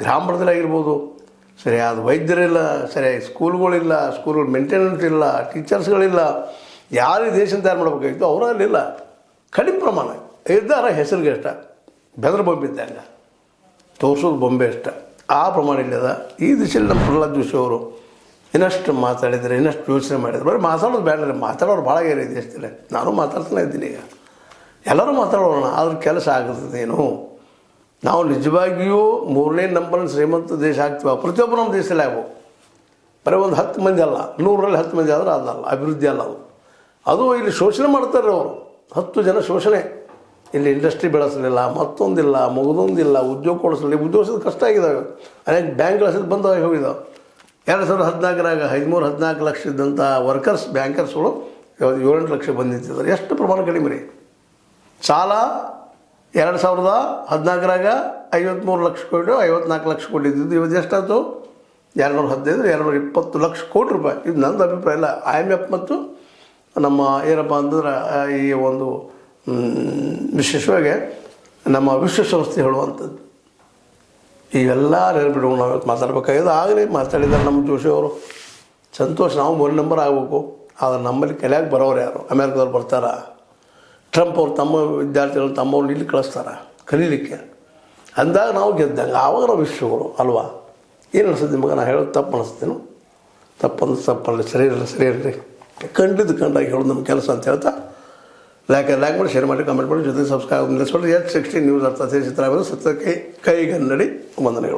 ಗ್ರಾಮೀಣದಲ್ಲಾಗಿರ್ಬೋದು, ಸರಿಯಾದ ವೈದ್ಯರಿಲ್ಲ, ಸರಿಯಾಗಿ ಸ್ಕೂಲ್ಗಳಿಲ್ಲ, ಸ್ಕೂಲ್ಗಳು ಮೇಂಟೆನೆನ್ಸ್ ಇಲ್ಲ, ಟೀಚರ್ಸ್ಗಳಿಲ್ಲ. ಯಾರು ದೇಶನ ತಯಾರು ಮಾಡಬೇಕಾಗಿತ್ತು ಅವರಲ್ಲಿಲ್ಲ. ಕಡಿಮೆ ಪ್ರಮಾಣ ಇದ್ದಾರೆ, ಹೆಸರಿಗೆ ಇಷ್ಟ, ಬೆದರ ಬೊಂಬೆ ಇದ್ದಂಗೆ ತೋರಿಸೋದು ಬೊಂಬೆ ಇಷ್ಟ, ಆ ಪ್ರಮಾಣ ಇಲ್ಲದ. ಈ ದಿಶೆಯಲ್ಲಿ ನಮ್ಮ ಪ್ರಹ್ಲಾದ್ ಜೋಶಿ ಅವರು ಇನ್ನಷ್ಟು ಮಾತಾಡಿದರೆ, ಇನ್ನಷ್ಟು ಯೋಚನೆ ಮಾಡಿದ್ರು. ಬರೀ ಮಾತಾಡೋದು ಬೇಡ, ಮಾತಾಡೋರು ಭಾಳ ಇದೆ ದೇಶದಲ್ಲಿ. ನಾನು ಮಾತಾಡ್ತಾನೆ ಇದ್ದೀನಿ. ಈಗ ಎಲ್ಲರೂ ಮಾತಾಡೋಣ, ಆದ್ರೆ ಕೆಲಸ ಆಗ್ತದೇನು? ನಾವು ನಿಜವಾಗಿಯೂ 3ನೇ ನಂಬರ್ ಶ್ರೀಮಂತ ದೇಶ ಆಗ್ತೀವ. ಪ್ರತಿಯೊಬ್ಬರು ನಮ್ಮ ದೇಶದಲ್ಲಿ ಆಗ್ಬೋದು. ಬರೀ ಒಂದು 10 ಮಂದಿ ಅಲ್ಲ, 100ರಲ್ಲಿ 10 ಮಂದಿ ಆದ್ರೆ ಅದಲ್ಲ, ಅಭಿವೃದ್ಧಿ ಅಲ್ಲ. ಅದು ಇಲ್ಲಿ ಶೋಷಣೆ ಮಾಡ್ತಾರೆ ಅವರು. 10 ಜನ ಶೋಷಣೆ. ಇಲ್ಲಿ ಇಂಡಸ್ಟ್ರಿ ಬೆಳೆಸಲಿಲ್ಲ, ಮತ್ತೊಂದಿಲ್ಲ, ಮುಗಿದೊಂದಿಲ್ಲ, ಉದ್ಯೋಗ ಕೊಡಿಸಲಿಲ್ಲ. ಉದ್ಯೋಗ ಸಿಗೋದು ಕಷ್ಟ ಆಗಿದ್ದಾವೆ. ಅನೇಕ ಬ್ಯಾಂಕ್ಗಳು ಬಂದವಾಗಿ ಹೋಗಿದ್ದಾವೆ. 2014ರಾಗ 13-14 ಲಕ್ಷ ಇದ್ದಂಥ ವರ್ಕರ್ಸ್, ಬ್ಯಾಂಕರ್ಸ್ಗಳು 7-8 ಲಕ್ಷ ಬಂದಿದ್ದಾರೆ. ಎಷ್ಟು ಪ್ರಮಾಣ ಕಡಿಮೆ ರೀ. ಸಾಲ 2014ರಾಗ 53 ಲಕ್ಷ ಕೋಟಿ, 54 ಲಕ್ಷ ಕೋಟಿ ಇದ್ದಿದ್ದು. ಇವತ್ತು ಎಷ್ಟಾಯ್ತು? 215, 220 ಲಕ್ಷ ಕೋಟಿ ರೂಪಾಯಿ. ಇದು ನಂದು ಅಭಿಪ್ರಾಯ ಇಲ್ಲ. IMF ಮತ್ತು ನಮ್ಮ ಏನಪ್ಪ ಅಂತಂದ್ರೆ ಈ ಒಂದು ವಿಶೇಷವಾಗಿ ನಮ್ಮ ವಿಶ್ವಸಂಸ್ಥೆ ಹೇಳುವಂಥದ್ದು. ಇವೆಲ್ಲ ನೆನಪಿಟ್ಟು ನಾವು ಮಾತಾಡ್ಬೇಕಾಗಿದೆ. ಆಗಲೇ ಮಾತಾಡಿದ್ದಾರೆ ನಮ್ಮ ಜೋಶಿ ಅವರು. ಸಂತೋಷ, ನಾವು 1 ನಂಬರ್ ಆಗಬೇಕು. ಆದರೆ ನಮ್ಮಲ್ಲಿ ಕಲಿಯಾಗಿ ಬರೋರು ಯಾರು? ಅಮೇರಿಕದವ್ರು ಬರ್ತಾರೆ. ಟ್ರಂಪ್ ಅವ್ರು ತಮ್ಮ ವಿದ್ಯಾರ್ಥಿಗಳು ತಮ್ಮವ್ರನ್ನ ಇಲ್ಲಿ ಕಳಿಸ್ತಾರೆ ಕಲೀಲಿಕ್ಕೆ. ಅಂದಾಗ ನಾವು ಗೆದ್ದಂಗೆ. ಆವಾಗ ನಾವು ವಿಶ್ವಗಳು ಅಲ್ವಾ? ಏನು ಅನಿಸುತ್ತೆ ನಿಮಗೆ? ನಾನು ಹೇಳೋದು ತಪ್ಪು ಅನಿಸ್ತೇನು? ತಪ್ಪಂದ್ರೆ ತಪ್ಪಲ್ಲ, ಸರಿ ಇರಲಿ. ಕಂಡಿದ್ದು ಕಂಡಾಗಿ ಹೇಳೋದು ನಮ್ಮ ಕೆಲಸ ಅಂತ ಹೇಳ್ತಾ ಲೈಕ್ ಮಾಡಿ, ಶೇರ್ ಮಾಡಿ, ಕಮೆಂಟ್ ಮಾಡಿ, ಜೊತೆ ಸಬ್ಸ್ಕ್ರೈಬ್ ನಿಲ್ಲಿಸ್ಕೊಂಡು. H16 ನ್ಯೂಸ್ ಅರ್ಥ ಚಿತ್ರ ಸತ್ಯಕ್ಕೆ ಕೈಗನ್ನಡಿ ವಂದನೆಗಳು.